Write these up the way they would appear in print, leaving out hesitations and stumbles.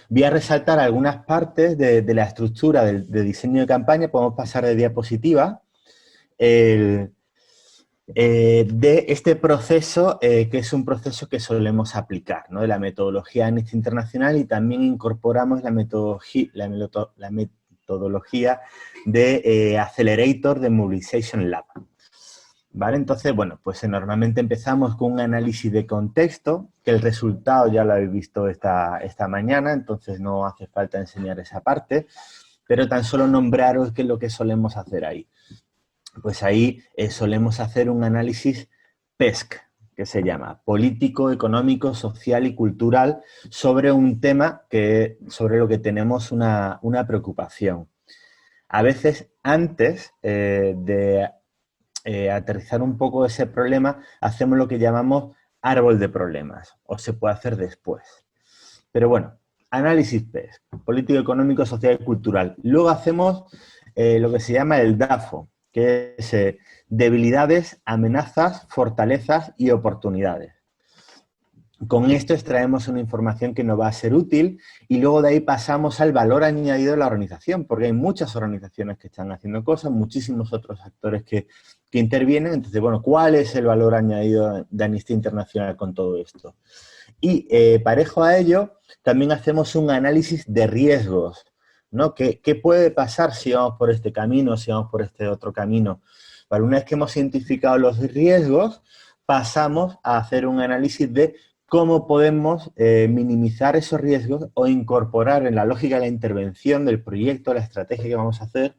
Voy a resaltar algunas partes de la estructura de diseño de campaña. Podemos pasar de diapositiva. De este proceso, que es un proceso que solemos aplicar, ¿no? De la metodología Amnesty Internacional, y también incorporamos la metodología de Accelerator de Mobilization Lab. ¿Vale? Entonces, bueno, pues normalmente empezamos con un análisis de contexto, que el resultado ya lo habéis visto esta mañana, entonces no hace falta enseñar esa parte, pero tan solo nombraros qué es lo que solemos hacer ahí. Pues ahí solemos hacer un análisis PESC, que se llama Político, Económico, Social y Cultural, sobre un tema sobre lo que tenemos una preocupación. A veces, antes de aterrizar un poco ese problema, hacemos lo que llamamos árbol de problemas, o se puede hacer después. Pero bueno, análisis PESC, Político, Económico, Social y Cultural. Luego hacemos lo que se llama el DAFO, que es debilidades, amenazas, fortalezas y oportunidades. Con esto extraemos una información que nos va a ser útil y luego de ahí pasamos al valor añadido de la organización, porque hay muchas organizaciones que están haciendo cosas, muchísimos otros actores que intervienen. Entonces, bueno, ¿cuál es el valor añadido de Amnistía Internacional con todo esto? Y parejo a ello, también hacemos un análisis de riesgos, ¿no? ¿Qué puede pasar si vamos por este camino, si vamos por este otro camino? Vale, una vez que hemos identificado los riesgos, pasamos a hacer un análisis de cómo podemos minimizar esos riesgos o incorporar en la lógica de la intervención del proyecto, la estrategia que vamos a hacer,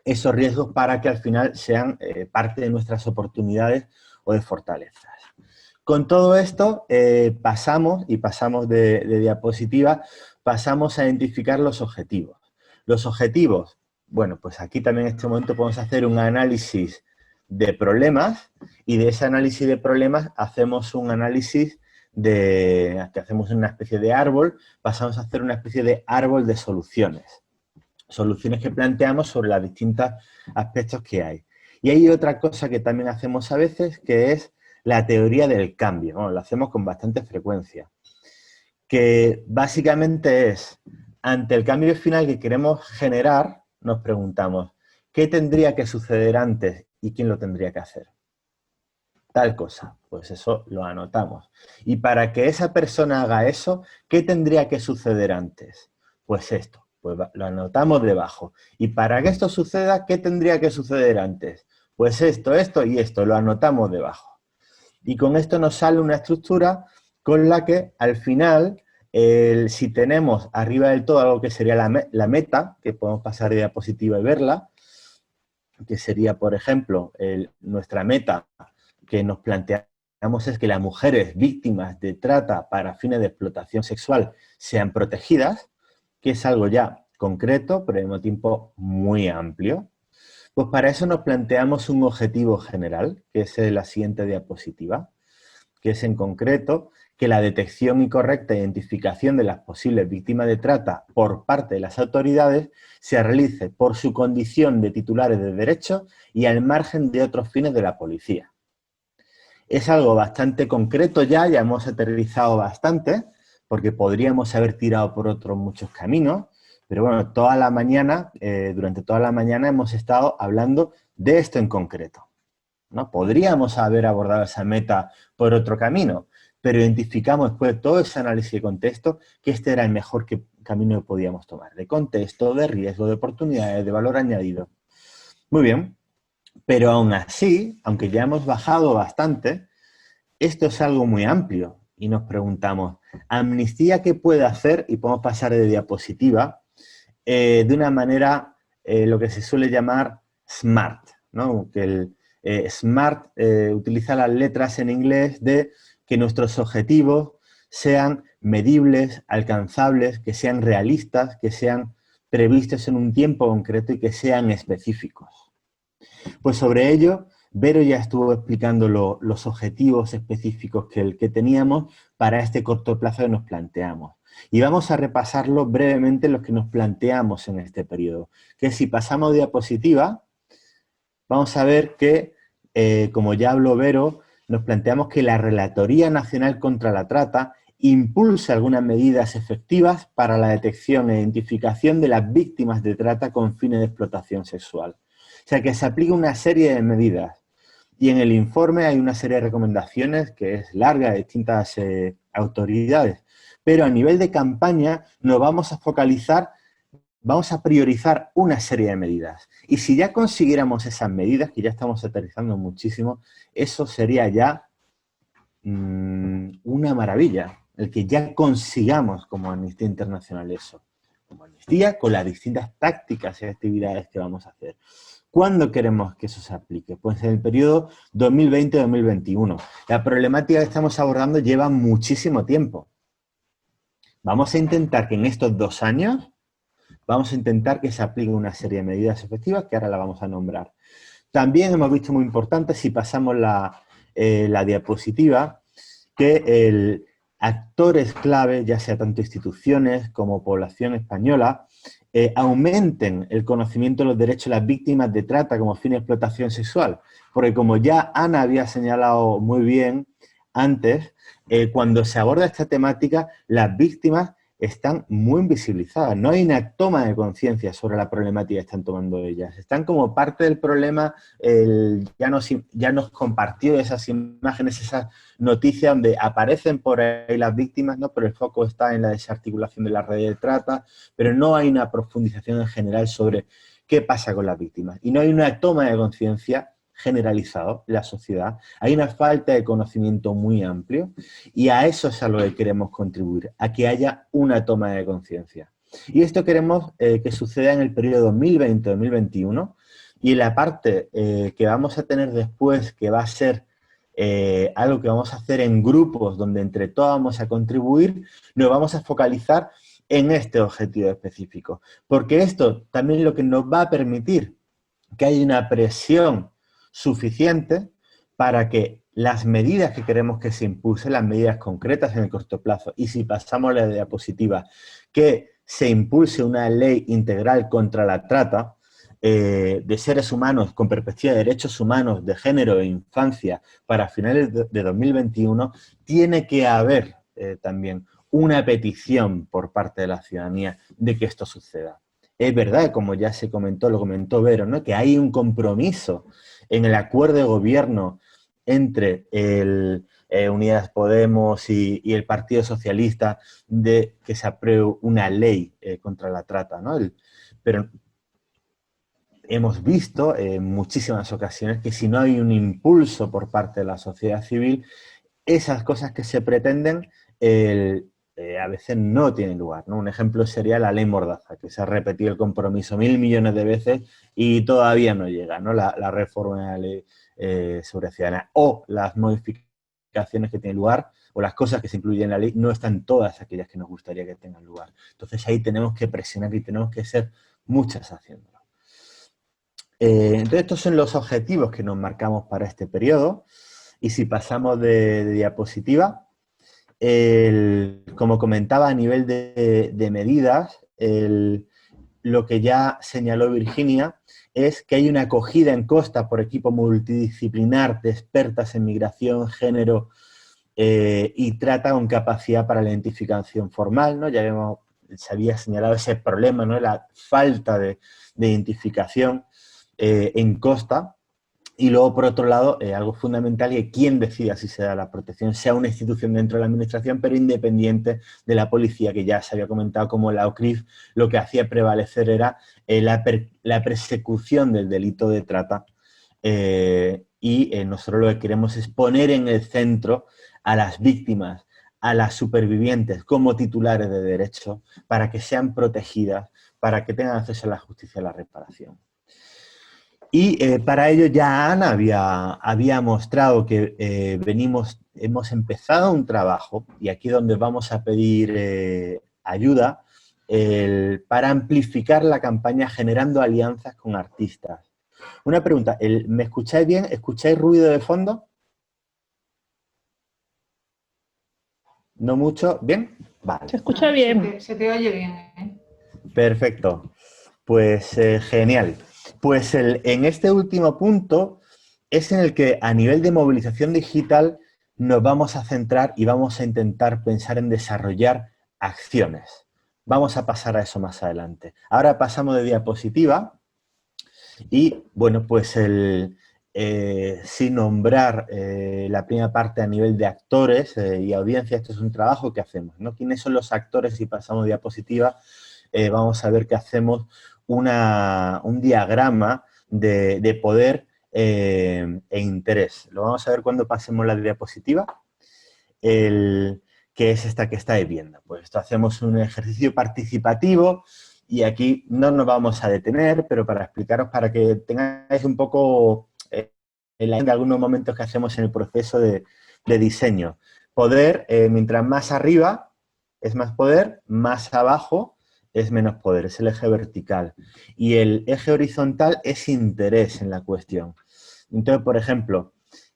esos riesgos para que al final sean parte de nuestras oportunidades o de fortalezas. Con todo esto pasamos de diapositiva, pasamos a identificar los objetivos. Los objetivos, bueno, pues aquí también en este momento podemos hacer un análisis de problemas y de ese análisis de problemas hacemos un análisis que hacemos una especie de árbol, pasamos a hacer una especie de árbol de soluciones. Soluciones que planteamos sobre los distintos aspectos que hay. Y hay otra cosa que también hacemos a veces, que es la teoría del cambio. Bueno, lo hacemos con bastante frecuencia. Que básicamente es, ante el cambio final que queremos generar, nos preguntamos, ¿qué tendría que suceder antes y quién lo tendría que hacer? Tal cosa, pues eso lo anotamos. Y para que esa persona haga eso, ¿qué tendría que suceder antes? Pues esto, pues lo anotamos debajo. Y para que esto suceda, ¿qué tendría que suceder antes? Pues esto y esto, lo anotamos debajo. Y con esto nos sale una estructura con la que al final, si tenemos arriba del todo algo que sería la meta, que podemos pasar de diapositiva y verla, que sería, por ejemplo, nuestra meta que nos planteamos es que las mujeres víctimas de trata para fines de explotación sexual sean protegidas, que es algo ya concreto, pero al mismo tiempo muy amplio. Pues para eso nos planteamos un objetivo general, que es la siguiente diapositiva, que es en concreto que la detección y correcta identificación de las posibles víctimas de trata por parte de las autoridades se realice por su condición de titulares de derechos y al margen de otros fines de la policía. Es algo bastante concreto ya hemos aterrizado bastante, porque podríamos haber tirado por otros muchos caminos, pero bueno, toda la mañana, durante toda la mañana hemos estado hablando de esto en concreto, ¿no? Podríamos haber abordado esa meta por otro camino, pero identificamos después de todo ese análisis de contexto que este era el mejor camino que podíamos tomar, de contexto, de riesgo, de oportunidades, de valor añadido. Muy bien, pero aún así, aunque ya hemos bajado bastante, esto es algo muy amplio y nos preguntamos, ¿Amnistía qué puede hacer? Y podemos pasar de diapositiva, de una manera, lo que se suele llamar SMART, ¿no? Que el SMART utiliza las letras en inglés de que nuestros objetivos sean medibles, alcanzables, que sean realistas, que sean previstos en un tiempo concreto y que sean específicos. Pues sobre ello, Vero ya estuvo explicando los objetivos específicos que teníamos para este corto plazo que nos planteamos. Y vamos a repasarlo brevemente los que nos planteamos en este periodo. Que si pasamos diapositiva, vamos a ver que, como ya habló Vero, nos planteamos que la Relatoría Nacional contra la Trata impulse algunas medidas efectivas para la detección e identificación de las víctimas de trata con fines de explotación sexual. O sea, que se aplique una serie de medidas. Y en el informe hay una serie de recomendaciones que es larga de distintas autoridades. Pero a nivel de campaña nos vamos a focalizar, vamos a priorizar una serie de medidas. Y si ya consiguiéramos esas medidas, que ya estamos aterrizando muchísimo, eso sería ya una maravilla. El que ya consigamos como Amnistía Internacional eso. Como Amnistía, con las distintas tácticas y actividades que vamos a hacer. ¿Cuándo queremos que eso se aplique? Pues en el periodo 2020-2021. La problemática que estamos abordando lleva muchísimo tiempo. Vamos a intentar que en estos 2 años, vamos a intentar que se apliquen una serie de medidas efectivas que ahora la vamos a nombrar. También hemos visto muy importante, si pasamos la diapositiva, que actores clave, ya sea tanto instituciones como población española, aumenten el conocimiento de los derechos de las víctimas de trata como fin de explotación sexual. Porque como ya Ana había señalado muy bien antes, cuando se aborda esta temática, las víctimas están muy invisibilizadas. No hay una toma de conciencia sobre la problemática que están tomando ellas. Están como parte del problema, ya nos compartió esas imágenes, esas noticias donde aparecen por ahí las víctimas, ¿no? Pero el foco está en la desarticulación de la red de trata, pero no hay una profundización en general sobre qué pasa con las víctimas. Y no hay una toma de conciencia generalizado en la sociedad. Hay una falta de conocimiento muy amplio y a eso es a lo que queremos contribuir, a que haya una toma de conciencia. Y esto queremos que suceda en el periodo 2020-2021 y en la parte que vamos a tener después, que va a ser algo que vamos a hacer en grupos donde entre todos vamos a contribuir, nos vamos a focalizar en este objetivo específico. Porque esto también es lo que nos va a permitir que haya una presión suficiente para que las medidas que queremos que se impulsen, las medidas concretas en el corto plazo, y si pasamos a la diapositiva, que se impulse una ley integral contra la trata de seres humanos con perspectiva de derechos humanos, de género e infancia para finales de 2021, tiene que haber también una petición por parte de la ciudadanía de que esto suceda. Es verdad, como ya se comentó, lo comentó Vero, ¿no? Que hay un compromiso en el acuerdo de gobierno entre Unidas Podemos y el Partido Socialista de que se apruebe una ley contra la trata, ¿no? Pero hemos visto en muchísimas ocasiones que si no hay un impulso por parte de la sociedad civil, esas cosas que se pretenden a veces no tienen lugar, ¿no? Un ejemplo sería la ley Mordaza, que se ha repetido el compromiso 1000 millones de veces y todavía no llega, ¿no? La reforma de la ley sobre ciudadana o las modificaciones que tienen lugar o las cosas que se incluyen en la ley no están todas aquellas que nos gustaría que tengan lugar. Entonces ahí tenemos que presionar y tenemos que ser muchas haciéndolo. Entonces estos son los objetivos que nos marcamos para este periodo y si pasamos de diapositiva, como comentaba a nivel de medidas, lo que ya señaló Virginia es que hay una acogida en Costa por equipo multidisciplinar de expertas en migración, género y trata con capacidad para la identificación formal, ¿no? Ya se había señalado ese problema, ¿no? La falta de identificación en Costa. Y luego, por otro lado, algo fundamental, que quien decida si se da la protección sea una institución dentro de la administración, pero independiente de la policía, que ya se había comentado como la OCRIF, lo que hacía prevalecer era la persecución del delito de trata. Nosotros lo que queremos es poner en el centro a las víctimas, a las supervivientes como titulares de derechos, para que sean protegidas, para que tengan acceso a la justicia y a la reparación. Y para ello ya Ana había mostrado que hemos empezado un trabajo, y aquí es donde vamos a pedir ayuda, para amplificar la campaña generando alianzas con artistas. Una pregunta, ¿me escucháis bien? ¿Escucháis ruido de fondo? ¿No mucho? ¿Bien? Vale. Se escucha bien. Se te oye bien, ¿eh? Perfecto. Pues genial. Pues en este último punto es en el que a nivel de movilización digital nos vamos a centrar y vamos a intentar pensar en desarrollar acciones. Vamos a pasar a eso más adelante. Ahora pasamos de diapositiva y, bueno, pues sin nombrar la primera parte a nivel de actores y audiencia, esto es un trabajo que hacemos, ¿no? ¿Quiénes son los actores? Si pasamos diapositiva, vamos a ver que hacemos un diagrama de poder e interés. Lo vamos a ver cuando pasemos la diapositiva, que es esta que estáis viendo. Pues esto hacemos un ejercicio participativo y aquí no nos vamos a detener, pero para explicaros, para que tengáis un poco de algunos momentos que hacemos en el proceso de diseño. Poder, mientras más arriba es más poder, más abajo es menos poder, es el eje vertical. Y el eje horizontal es interés en la cuestión. Entonces, por ejemplo,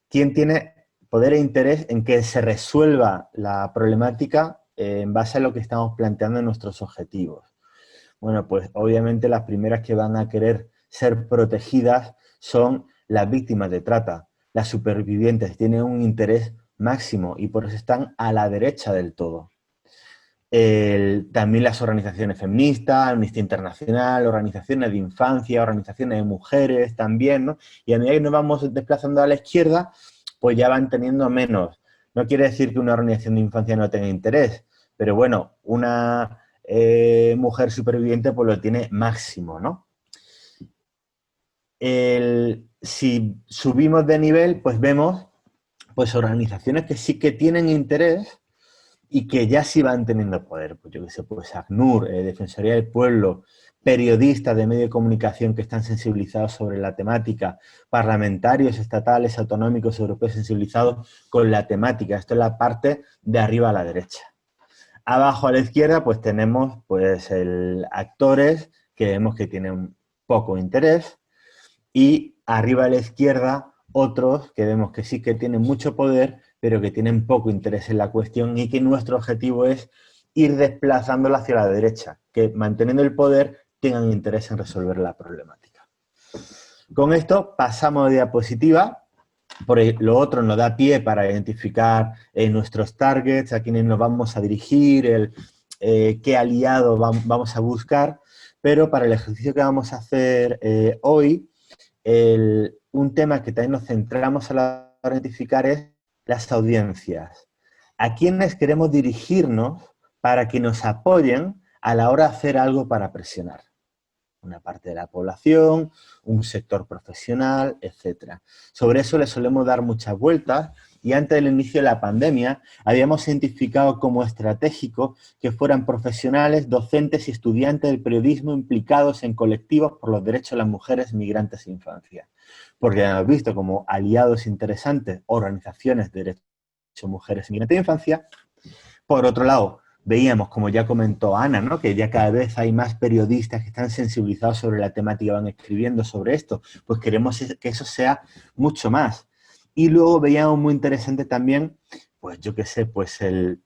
¿quién tiene poder e interés en que se resuelva la problemática en base a lo que estamos planteando en nuestros objetivos? Bueno, pues obviamente las primeras que van a querer ser protegidas son las víctimas de trata. Las supervivientes tienen un interés máximo y por eso están a la derecha del todo. También las organizaciones feministas, Amnistía Internacional, organizaciones de infancia, organizaciones de mujeres también, ¿no? Y a medida que nos vamos desplazando a la izquierda, pues ya van teniendo menos. No quiere decir que una organización de infancia no tenga interés, pero bueno, una mujer superviviente pues lo tiene máximo, ¿no? Si subimos de nivel, pues vemos pues organizaciones que sí que tienen interés y que ya sí van teniendo poder. Pues yo qué sé, pues ACNUR, Defensoría del Pueblo, periodistas de medio de comunicación que están sensibilizados sobre la temática, parlamentarios estatales, autonómicos, europeos sensibilizados con la temática. Esto es la parte de arriba a la derecha. Abajo a la izquierda pues tenemos pues actores que vemos que tienen poco interés y arriba a la izquierda otros que vemos que sí que tienen mucho poder pero que tienen poco interés en la cuestión y que nuestro objetivo es ir desplazándola hacia la derecha, que manteniendo el poder tengan interés en resolver la problemática. Con esto pasamos de diapositiva. Por lo otro nos da pie para identificar nuestros targets, a quienes nos vamos a dirigir, qué aliado vamos a buscar, pero para el ejercicio que vamos a hacer hoy, un tema que también nos centramos a la hora de identificar es las audiencias. ¿A quiénes queremos dirigirnos para que nos apoyen a la hora de hacer algo para presionar? Una parte de la población, un sector profesional, etc. Sobre eso le solemos dar muchas vueltas y antes del inicio de la pandemia habíamos identificado como estratégico que fueran profesionales, docentes y estudiantes del periodismo implicados en colectivos por los derechos de las mujeres, migrantes e infancia. Porque hemos visto como aliados interesantes organizaciones de derechos de mujeres, migrantes e infancia. Por otro lado, veíamos, como ya comentó Ana, ¿no? Que ya cada vez hay más periodistas que están sensibilizados sobre la temática, van escribiendo sobre esto. Pues queremos que eso sea mucho más. Y luego veíamos muy interesante también, pues yo qué sé, pues el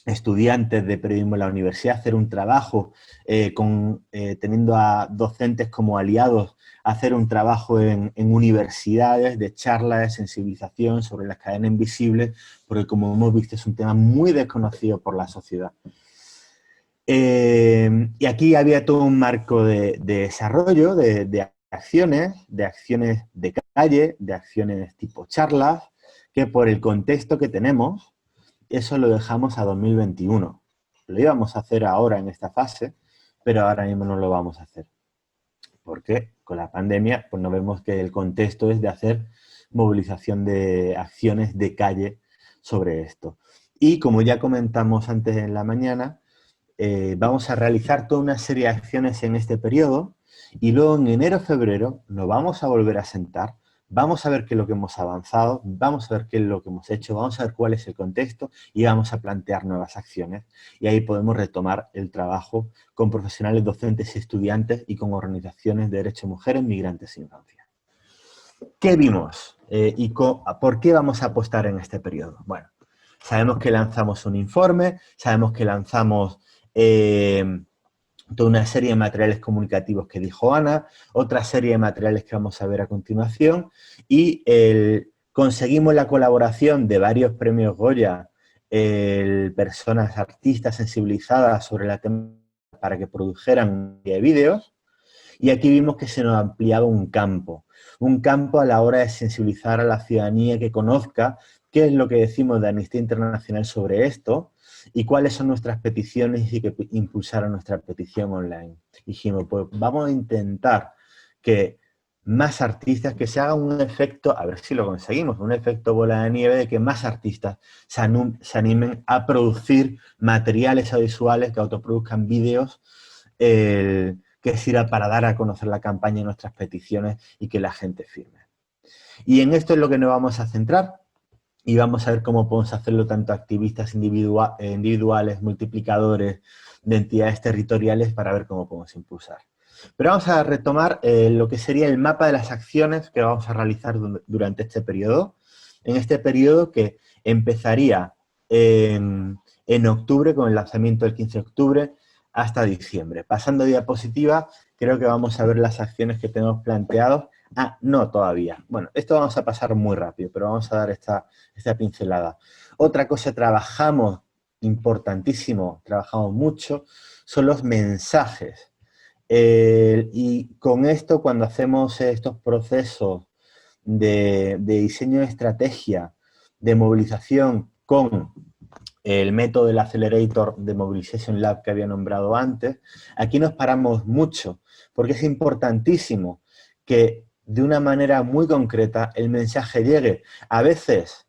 estudiantes de periodismo en la universidad, hacer un trabajo teniendo a docentes como aliados, hacer un trabajo en universidades de charlas de sensibilización sobre las cadenas invisibles, porque como hemos visto es un tema muy desconocido por la sociedad. Y aquí había todo un marco de desarrollo, de acciones de calle, de acciones tipo charlas, que por el contexto que tenemos, eso lo dejamos a 2021. Lo íbamos a hacer ahora en esta fase, pero ahora mismo no lo vamos a hacer. Porque con la pandemia pues nos vemos que el contexto es de hacer movilización de acciones de calle sobre esto. Y como ya comentamos antes en la mañana, vamos a realizar toda una serie de acciones en este periodo y luego en enero-febrero nos vamos a volver a sentar, vamos a ver qué es lo que hemos avanzado, vamos a ver qué es lo que hemos hecho, vamos a ver cuál es el contexto y vamos a plantear nuevas acciones. Y ahí podemos retomar el trabajo con profesionales, docentes y estudiantes y con organizaciones de derechos de mujeres, migrantes e infancia. ¿Qué vimos? ¿Y por qué vamos a apostar en este periodo? Bueno, sabemos que lanzamos un informe, sabemos que lanzamos toda una serie de materiales comunicativos que dijo Ana, otra serie de materiales que vamos a ver a continuación y Conseguimos la colaboración de varios premios Goya, personas, artistas sensibilizadas sobre la temática para que produjeran vídeos. Y aquí vimos que se nos ampliaba un campo a la hora de sensibilizar a la ciudadanía que conozca qué es lo que decimos de Amnistía Internacional sobre esto y cuáles son nuestras peticiones y que impulsaron nuestra petición online. Dijimos, pues vamos a intentar que más artistas, que se haga un efecto, a ver si lo conseguimos, un efecto bola de nieve de que más artistas se animen a producir materiales audiovisuales, que autoproduzcan vídeos, que sirva para dar a conocer la campaña y nuestras peticiones y que la gente firme. Y en esto es lo que nos vamos a centrar y vamos a ver cómo podemos hacerlo tanto activistas individuales, multiplicadores de entidades territoriales para ver cómo podemos impulsar. Pero vamos a retomar lo que sería el mapa de las acciones que vamos a realizar durante este periodo. En este periodo que empezaría en octubre, con el lanzamiento del 15 de octubre, hasta diciembre. Pasando a diapositiva, creo que vamos a ver las acciones que tenemos planteadas. Ah, no todavía. Bueno, esto vamos a pasar muy rápido, pero vamos a dar esta pincelada. Otra cosa, trabajamos importantísimo, trabajamos mucho, son los mensajes. Y con esto, cuando hacemos estos procesos de diseño de estrategia, de movilización con el método del Accelerator de Mobilization Lab que había nombrado antes, aquí nos paramos mucho, porque es importantísimo que de una manera muy concreta el mensaje llegue. A veces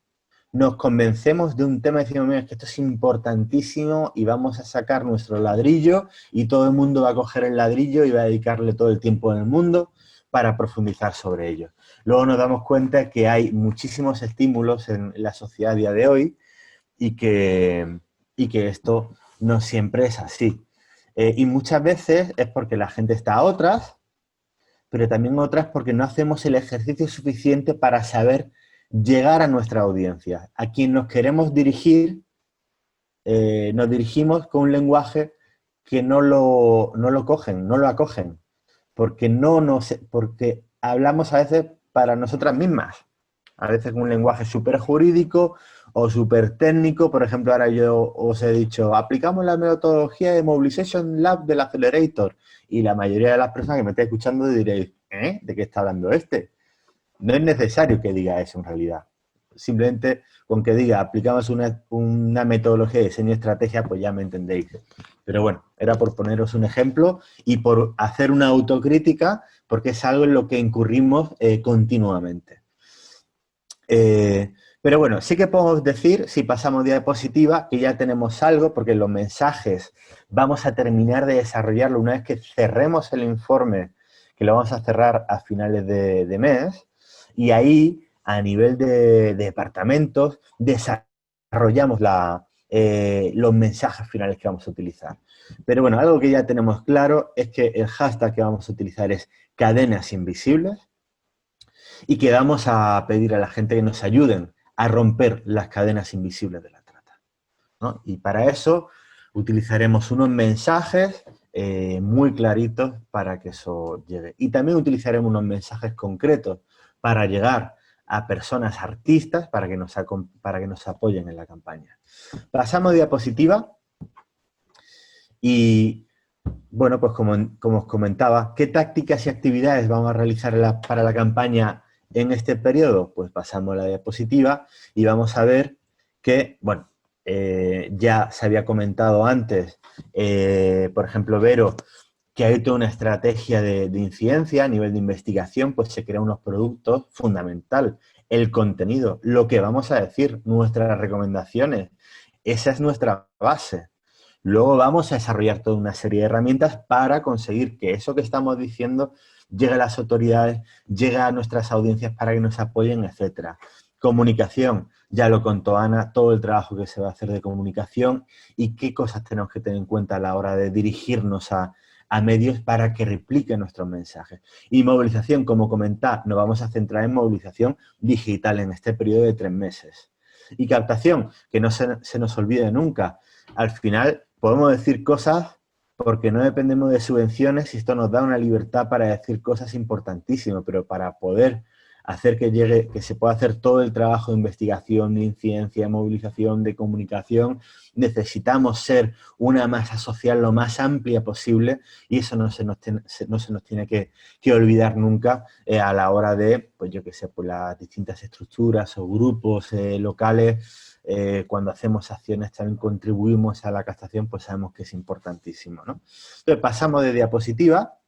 nos convencemos de un tema y decimos, mira, es que esto es importantísimo y vamos a sacar nuestro ladrillo y todo el mundo va a coger el ladrillo y va a dedicarle todo el tiempo del mundo para profundizar sobre ello. Luego nos damos cuenta que hay muchísimos estímulos en la sociedad a día de hoy y que esto no siempre es así. Y muchas veces es porque la gente está a otras, pero también otras porque no hacemos el ejercicio suficiente para saber llegar a nuestra audiencia. A quien nos queremos dirigir, nos dirigimos con un lenguaje que no lo cogen, no lo acogen, porque porque hablamos a veces para nosotras mismas, a veces con un lenguaje súper jurídico o súper técnico. Por ejemplo, ahora yo os he dicho, aplicamos la metodología de Mobilization Lab del Accelerator, y la mayoría de las personas que me estáis escuchando diréis, ¿de qué está hablando este? No es necesario que diga eso en realidad. Simplemente con que diga, aplicamos una metodología de diseño y estrategia, pues ya me entendéis. Pero bueno, era por poneros un ejemplo y por hacer una autocrítica, porque es algo en lo que incurrimos continuamente. Pero bueno, sí que podemos decir, si pasamos diapositiva, que ya tenemos algo, porque los mensajes vamos a terminar de desarrollarlo una vez que cerremos el informe, que lo vamos a cerrar a finales de mes, y ahí, a nivel de departamentos, desarrollamos los mensajes finales que vamos a utilizar. Pero bueno, algo que ya tenemos claro es que el hashtag que vamos a utilizar es cadenas invisibles, y que vamos a pedir a la gente que nos ayuden a romper las cadenas invisibles de la trata, ¿no? Y para eso utilizaremos unos mensajes muy claritos para que eso llegue. Y también utilizaremos unos mensajes concretos para llegar a personas artistas para que nos apoyen en la campaña. Pasamos a diapositiva y, bueno, pues como os comentaba, ¿qué tácticas y actividades vamos a realizar para la campaña en este periodo? Pues pasamos a la diapositiva y vamos a ver que, bueno, ya se había comentado antes, por ejemplo, Vero, que hay toda una estrategia de incidencia a nivel de investigación, pues se crean unos productos fundamental, el contenido, lo que vamos a decir, nuestras recomendaciones, esa es nuestra base. Luego vamos a desarrollar toda una serie de herramientas para conseguir que eso que estamos diciendo llegue a las autoridades, llegue a nuestras audiencias para que nos apoyen, etc. Comunicación, ya lo contó Ana, todo el trabajo que se va a hacer de comunicación y qué cosas tenemos que tener en cuenta a la hora de dirigirnos a medios para que repliquen nuestros mensajes. Y movilización, como comentaba, nos vamos a centrar en movilización digital en este periodo de 3 meses. Y captación, que no se nos olvide nunca. Al final podemos decir cosas porque no dependemos de subvenciones y esto nos da una libertad para decir cosas importantísimas, pero para poder hacer que llegue, que se pueda hacer todo el trabajo de investigación, de incidencia, de movilización, de comunicación, necesitamos ser una masa social lo más amplia posible y eso no se nos tiene que olvidar nunca a la hora de, pues yo qué sé, pues las distintas estructuras o grupos locales. Cuando hacemos acciones también contribuimos a la captación, pues sabemos que es importantísimo, ¿no? Entonces pasamos de diapositiva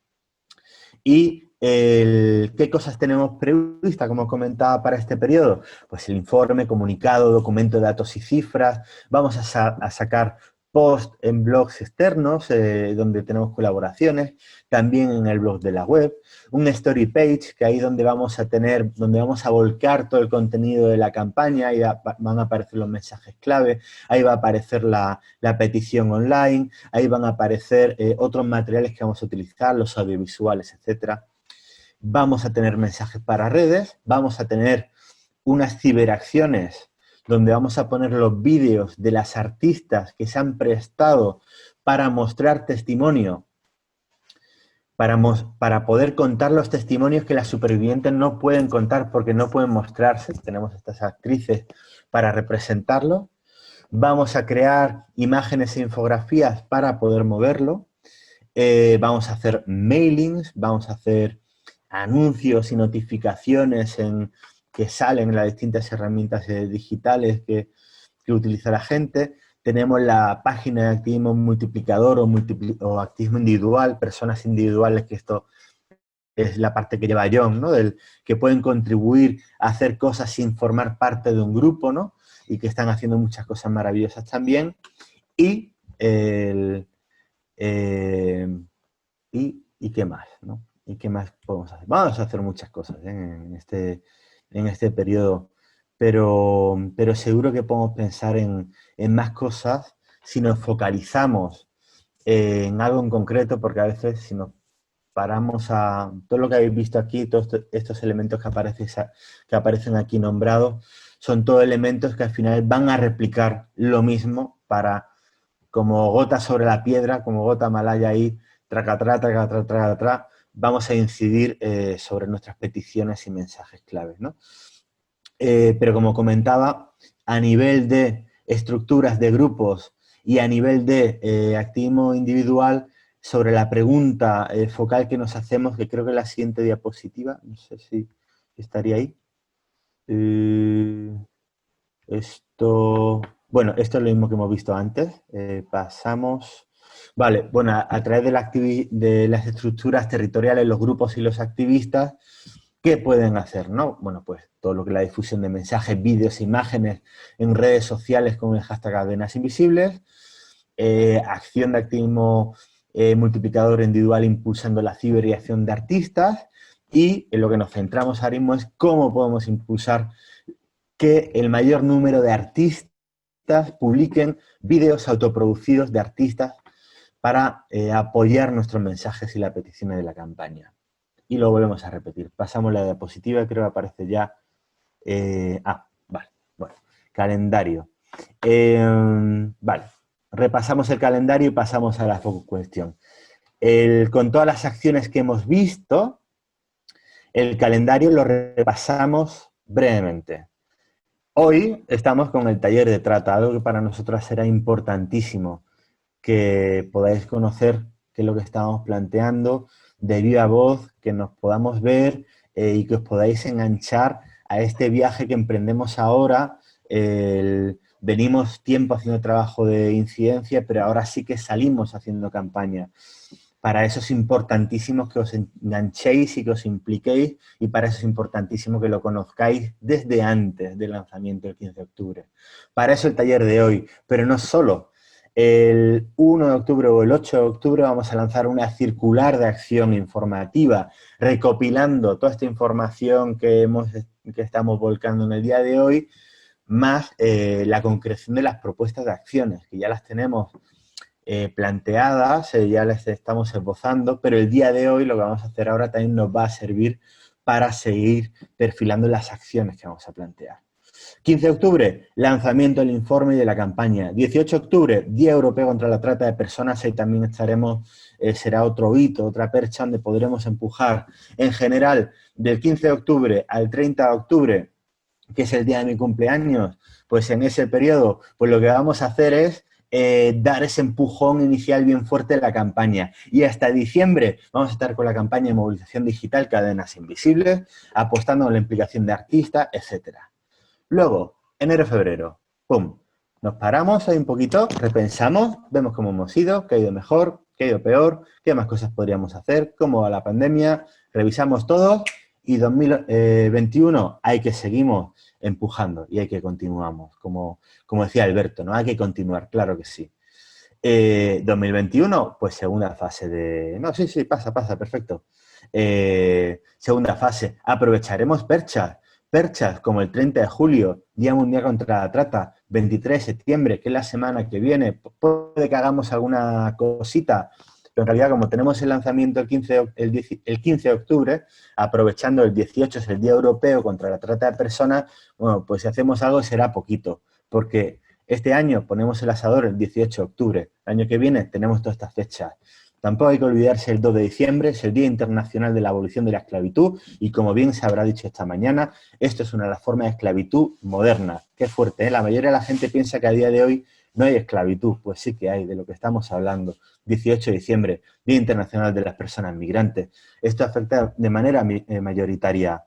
y ¿qué cosas tenemos previstas, como comentaba, para este periodo? Pues el informe, comunicado, documento de datos y cifras. Vamos a sacar post en blogs externos, donde tenemos colaboraciones, también en el blog de la web, un story page, que ahí donde vamos a volcar todo el contenido de la campaña, ahí van a aparecer los mensajes clave, ahí va a aparecer la petición online, ahí van a aparecer otros materiales que vamos a utilizar, los audiovisuales, etcétera. Vamos a tener mensajes para redes, vamos a tener unas ciberacciones donde vamos a poner los vídeos de las artistas que se han prestado para mostrar testimonio, para poder contar los testimonios que las supervivientes no pueden contar porque no pueden mostrarse. Tenemos estas actrices para representarlo. Vamos a crear imágenes e infografías para poder moverlo. Vamos a hacer mailings, vamos a hacer anuncios y notificaciones que salen en las distintas herramientas digitales que utiliza la gente. Tenemos la página de activismo multiplicador o activismo individual, personas individuales, que esto es la parte que lleva John, ¿no? Que pueden contribuir a hacer cosas sin formar parte de un grupo, ¿no? Y que están haciendo muchas cosas maravillosas también. Y qué más, ¿no? ¿Y qué más podemos hacer? Vamos a hacer muchas cosas en este periodo, pero seguro que podemos pensar en más cosas si nos focalizamos en algo en concreto, porque a veces si nos paramos a todo lo que habéis visto aquí, todos estos elementos que aparecen aquí nombrados, son todos elementos que al final van a replicar lo mismo como gota sobre la piedra, como gota malaya ahí, traca, vamos a incidir sobre nuestras peticiones y mensajes claves, ¿no? Pero como comentaba, a nivel de estructuras de grupos y a nivel de activismo individual, sobre la pregunta focal que nos hacemos, que creo que es la siguiente diapositiva, no sé si estaría ahí. Bueno, esto es lo mismo que hemos visto antes. Pasamos. Vale, bueno, a través de las estructuras territoriales, los grupos y los activistas, ¿qué pueden hacer, no? Bueno, pues todo lo que es la difusión de mensajes, vídeos, imágenes en redes sociales con el hashtag Cadenas Invisibles, acción de activismo multiplicador individual impulsando la ciber y acción de artistas, y en lo que nos centramos ahora mismo es cómo podemos impulsar que el mayor número de artistas publiquen vídeos autoproducidos de artistas para apoyar nuestros mensajes y las peticiones de la campaña. Y lo volvemos a repetir. Pasamos la diapositiva, creo que aparece ya. Vale, bueno, calendario. Vale, repasamos el calendario y pasamos a la cuestión. Con todas las acciones que hemos visto, el calendario lo repasamos brevemente. Hoy estamos con el taller de trata, algo que para nosotros será importantísimo, que podáis conocer qué es lo que estamos planteando de viva voz, que nos podamos ver y que os podáis enganchar a este viaje que emprendemos ahora. Venimos tiempo haciendo trabajo de incidencia, pero ahora sí que salimos haciendo campaña. Para eso es importantísimo que os enganchéis y que os impliquéis, y para eso es importantísimo que lo conozcáis desde antes del lanzamiento del 15 de octubre. Para eso el taller de hoy, pero no solo. El 1 de octubre o el 8 de octubre vamos a lanzar una circular de acción informativa, recopilando toda esta información que estamos volcando en el día de hoy, más la concreción de las propuestas de acciones, que ya las tenemos planteadas, ya las estamos esbozando, pero el día de hoy lo que vamos a hacer ahora también nos va a servir para seguir perfilando las acciones que vamos a plantear. 15 de octubre, lanzamiento del informe y de la campaña. 18 de octubre, Día Europeo contra la Trata de Personas, ahí también estaremos, será otro hito, otra percha donde podremos empujar. En general, del 15 de octubre al 30 de octubre, que es el día de mi cumpleaños, pues en ese periodo, pues lo que vamos a hacer es dar ese empujón inicial bien fuerte en la campaña. Y hasta diciembre vamos a estar con la campaña de movilización digital Cadenas Invisibles, apostando en la implicación de artistas, etcétera. Luego, enero-febrero, ¡pum! Nos paramos ahí un poquito, repensamos, vemos cómo hemos ido, qué ha ido mejor, qué ha ido peor, qué más cosas podríamos hacer, cómo va la pandemia, revisamos todo y 2021 hay que seguimos empujando y hay que continuamos, como decía Alberto, ¿no? Hay que continuar, claro que sí. 2021, pues segunda fase de... No, sí, pasa, perfecto. Segunda fase, aprovecharemos perchas como el 30 de julio, Día Mundial contra la Trata, 23 de septiembre, que es la semana que viene, puede que hagamos alguna cosita, pero en realidad como tenemos el lanzamiento el 15 de octubre, aprovechando el 18 es el Día Europeo contra la Trata de Personas, bueno, pues si hacemos algo será poquito, porque este año ponemos el asador el 18 de octubre, el año que viene tenemos todas estas fechas. Tampoco hay que olvidarse el 2 de diciembre, es el Día Internacional de la Abolición de la Esclavitud y como bien se habrá dicho esta mañana, esto es una de las formas de esclavitud moderna. Qué fuerte, ¿eh? La mayoría de la gente piensa que a día de hoy no hay esclavitud, pues sí que hay, de lo que estamos hablando. 18 de diciembre, Día Internacional de las Personas Migrantes. Esto afecta de manera mayoritaria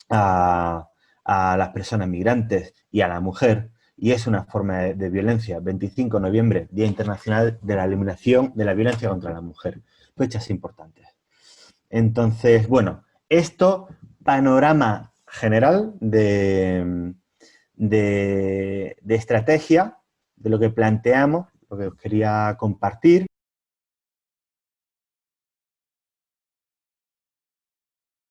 a las personas migrantes y a la mujer, y es una forma de violencia. 25 de noviembre, Día Internacional de la Eliminación de la Violencia contra la Mujer. Fechas importantes. Entonces, bueno, esto, panorama general de estrategia, de lo que planteamos, lo que os quería compartir.